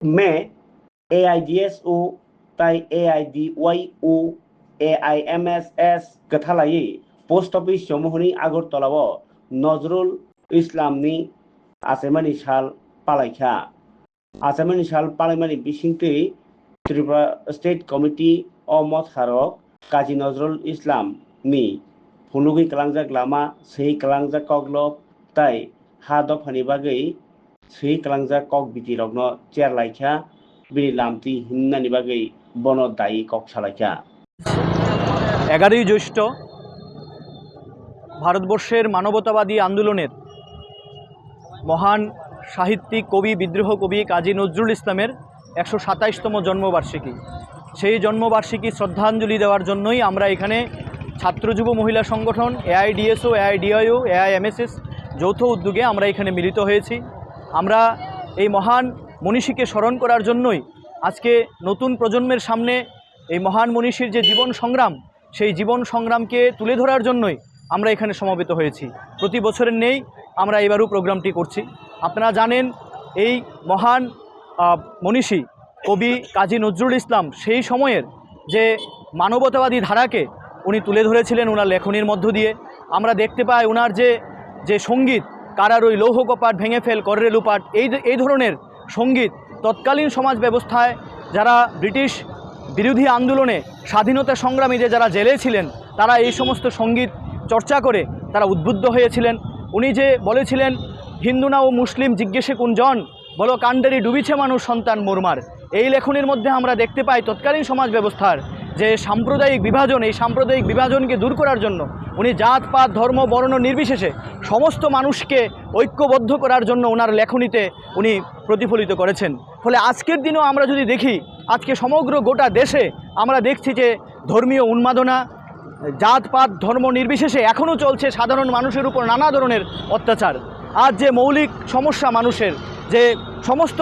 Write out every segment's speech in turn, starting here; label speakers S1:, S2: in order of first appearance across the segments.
S1: Me AIDSO তাই AIDYO AIMSS गथालायै post office जमहनि आगरतलाव नजरुल इस्लामनि आसामानि साल पालायखा आसामानि साल पालायमानि बिसिंथि त्रिपुरा स्टेट कमिटी अमत हारक काजी नजरुल इस्लाम नि फुलुगै कलांजाक लामा सही कलांजाक कगलब ताई हा दफानि बागै सही कलांजाक कक बिति रगनो चेर लायखा बिनि लामति हिन्नानि बागै बन दायी कक सालायखा
S2: 11ই জ্যৈষ্ঠ ভারতবর্ষের মানবতাবাদী আন্দোলনের মহান সাহিত্যিক কবি বিদ্রোহ কবি কাজী নজরুল ইসলামের 127তম জন্মবার্ষিকী। সেই জন্মবার্ষিকী শ্রদ্ধাঞ্জলি দেওয়ার জন্যই আমরা এখানে ছাত্র যুব মহিলা সংগঠন AIDSO AIDIO AIMSS যৌথ উদ্যোগে আমরা এখানে মিলিত হয়েছি। আমরা এই মহান মনীষীকে স্মরণ করার জন্যই আজকে নতুন প্রজন্মের সামনে এই মহান মনীষীর যে জীবন সংগ্রাম সেই জীবন সংগ্রামকে তুলে ধরার জন্যই আমরা এখানে সমবেত হয়েছি। প্রতি বছরের নেই আমরা এবারও প্রোগ্রামটি করছি। আপনারা জানেন এই মহান মনীষী কবি কাজী নজরুল ইসলাম সেই সময়ের যে মানবতাবাদী ধারাকে উনি তুলে ধরেছিলেন ওনার লেখনীর মধ্য দিয়ে। আমরা দেখতে পাই ওনার যে সঙ্গীত কারার ওই লৌহ কপাট ভেঙে ফেল কররে লুপাট এই ধরনের সঙ্গীত তৎকালীন সমাজ ব্যবস্থায় যারা ব্রিটিশ বিরোধী আন্দোলনে স্বাধীনতা সংগ্রামীদের যারা জেলে ছিলেন তারা এই সমস্ত সঙ্গীত চর্চা করে তারা উদ্বুদ্ধ হয়েছিলেন। উনি যে বলেছিলেন হিন্দু না ও মুসলিম জিজ্ঞেসে কোনজন বলো কাণ্ডেরই ডুবিছে মানুষ সন্তান মোরমার, এই লেখনের মধ্যে আমরা দেখতে পাই তৎকালীন সমাজ ব্যবস্থার যে সাম্প্রদায়িক বিভাজন এই সাম্প্রদায়িক বিভাজনকে দূর করার জন্য উনি জাত পাত ধর্ম বর্ণ নির্বিশেষে সমস্ত মানুষকে ঐক্যবদ্ধ করার জন্য ওনার লেখনীতে উনি প্রতিফলিত করেছেন। ফলে আজকের দিনেও আমরা যদি দেখি আজকে সমগ্র গোটা দেশে আমরা দেখছি যে ধর্মীয় উন্মাদনা জাত পাত ধর্ম নির্বিশেষে এখনও চলছে সাধারণ মানুষের উপর নানা ধরনের অত্যাচার। আজ যে মৌলিক সমস্যা মানুষের যে সমস্ত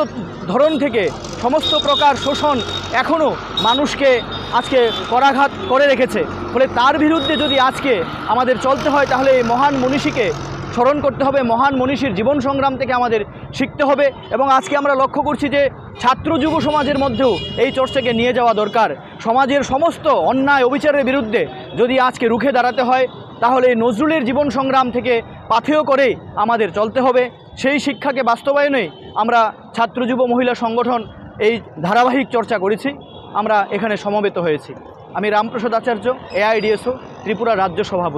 S2: ধরন থেকে সমস্ত প্রকার শোষণ এখনও মানুষকে আজকে করাঘাত করে রেখেছে। ফলে তার বিরুদ্ধে যদি আজকে আমাদের চলতে হয় তাহলে এই মহান মনীষীকে স্মরণ করতে হবে, মহান মনীষীর জীবন সংগ্রাম থেকে আমাদের শিখতে হবে। এবং আজকে আমরা লক্ষ্য করছি যে ছাত্র যুব সমাজের মধ্যেও এই চর্চাকে নিয়ে যাওয়া দরকার। সমাজের সমস্ত অন্যায় অবিচারের বিরুদ্ধে যদি আজকে রুখে দাঁড়াতে হয় তাহলে নজরুলের জীবন সংগ্রাম থেকে পাথেয় করে আমাদের চলতে হবে। সেই শিক্ষাকে বাস্তবায়নে আমরা ছাত্র যুব মহিলা সংগঠন এই ধারাবাহিক চর্চা করেছি, আমরা এখানে সমবেত হয়েছি। আমি রামপ্রসাদ আচার্য AIDSO ত্রিপুরা রাজ্য সভাপতি।